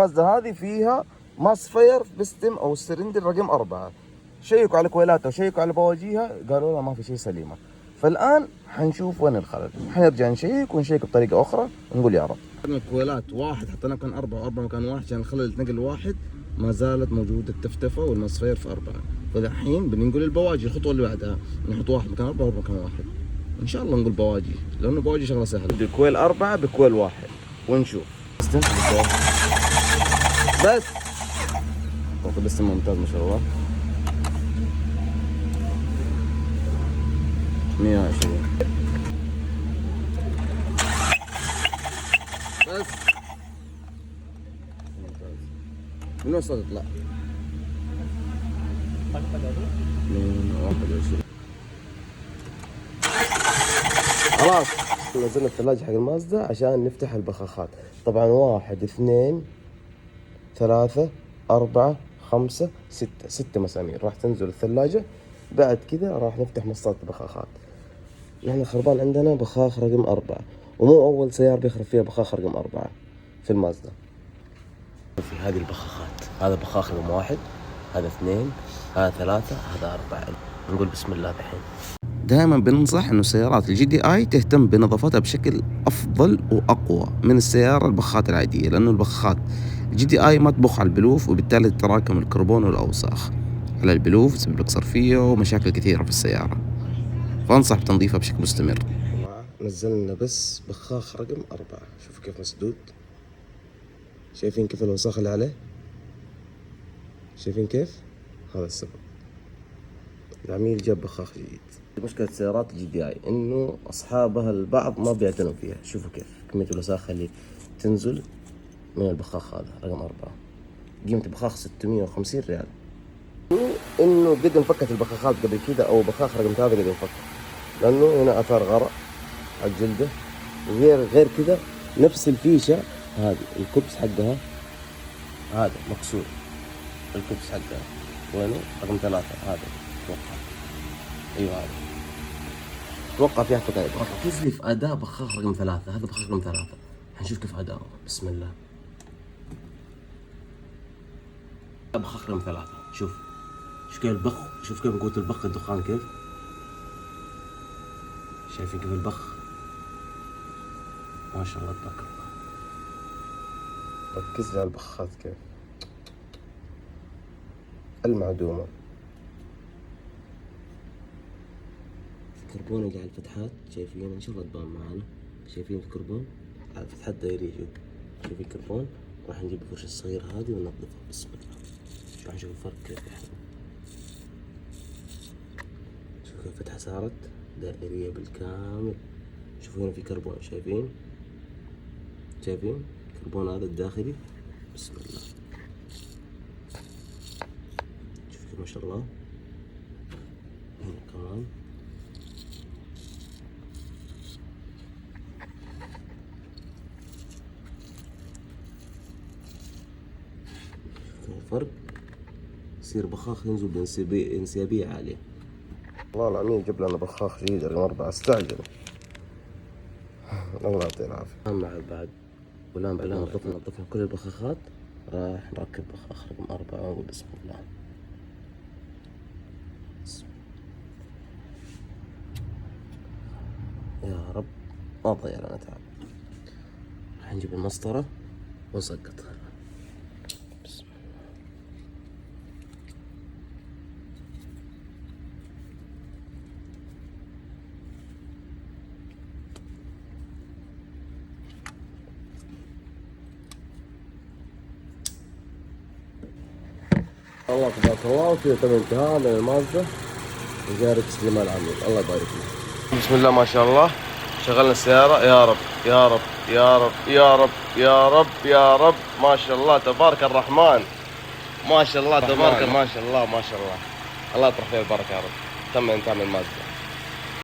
المازدا هذه فيها ماسفير بستم او السرندر رقم 4. شيكوا على كويلاتها وشيكوا على بواجيها، قالوا لها ما في شيء سليمه. فالان حنشوف وين الخلل، حنرجع نشيك ونشيك بطريقه اخرى ونقول يا رب. الكويلات واحد حطينا مكان 4 و4 مكان 1 عشان الخلل يتنقل واحد، ما زالت موجوده التفتفه والماسفير في 4. فالحين بننقل البواجي الخطوه اللي بعدها، نحط واحد مكان 4 ومكان 1. ان شاء الله نقول بواجي لانه بواجي شغله سهله. بكويل 4 بكويل 1 ونشوف. بس بس ممتاز ما شاء الله. 120 بس. ممتاز. من وين صوت يطلع؟ من 21. خلاص نزلنا الثلاجة حق المازدا عشان نفتح البخاخات. طبعا 1 2 3 4 5 6 مسامير راح تنزل الثلاجة. بعد كذا راح نفتح مصات البخاخات. نحن خربان عندنا بخاخ رقم 4، ومو أول سيارة بيخرب فيها بخاخ رقم 4 في المازدا. في هذه البخاخات، هذا بخاخ رقم 1، هذا 2، هذا 3، هذا 4. نقول بسم الله الحين. دائما بننصح انه سيارات الجي دي اي تهتم بنظافتها بشكل افضل واقوى من السيارة البخاخات العادية، لانه البخاخات الجي دي اي ما تبخ على البلوف وبالتالي تتراكم الكربون والاوساخ على البلوف، تسبب لك صرفية ومشاكل كثيرة في السيارة. فانصح بتنظيفها بشكل مستمر. نزلنا بس بخاخ رقم 4، شوفوا كيف مسدود، شايفين كيف الوساخ اللي عليه، شايفين كيف؟ هذا السبب. العميل جاب بخاخ جديد. مشكلة سيارات الجي دي اي انه اصحابها البعض ما بيعتنوا فيها. شوفوا كيف كمية الوساخة اللي تنزل من البخاخ هذا رقم 4. قيمة البخاخ 650 ريال. انه قد انفكت البخاخات قبل كذا، او بخاخ رقم 3 قد انفك، لانه هنا اثار غرق على الجلدة. وغير كذا نفس الفيشة هذه الكبس حقها هذا مكسور، الكبس حقها وينه رقم 3 هذا اتوقع. ايوه هذا اتوقع فيها فتايد. ركز لي في اداء بخاخ رقم 3، هذا بخاخ رقم 3. حنشوف كيف اداؤه. بسم الله. بخاخ رقم 3، شوف كيف البخ، شوف كيف قوة البخ، الدخان كيف، شايفين كيف البخ ما شاء الله تبارك الله. ركز لي على البخات كيف المعدومة. كربون اللي على الفتحات شايفين، ان شاء الله تبان معنا. شايفين الكربون على الفتحات دايرية، شايفين كربون. راح نجيب الفرشة الصغيرة هذه وننظفها. بسم الله. شوف نشوف الفرق كيف يحصل. شوف كيف الفتحة صارت دائرية بالكامل. شوفوا هنا في كربون، شايفين الكربون هذا الداخلي. بسم الله. شوف كيف ما شاء الله. هنا كمان الفرق. يصير بخاخ ينزل بانسيابية عالية. والله العميل جاب لنا بخاخ جديد رقم 4، استعجل. الله يعطيه العافية. بعد والآن نظفنا كل البخاخات، راح نركب بخاخ رقم 4 ونقول بسم الله. يا رب ما تضيع لنا تعب. راح نجيب المسطرة ونسقطها. بسم الله تبارك الله. وكذا تم انتهاء من المازدا وجاري تسليم العميل. الله يبارك فيك. بسم الله ما شاء الله. شغلنا السيارة. يا رب يا رب يا رب يا رب يا رب يا رب. ما شاء الله تبارك الرحمن. ما شاء الله تبارك ما شاء الله ما شاء الله. الله يطرح فيه البركة يا رب. تم انتهاء من المازدا.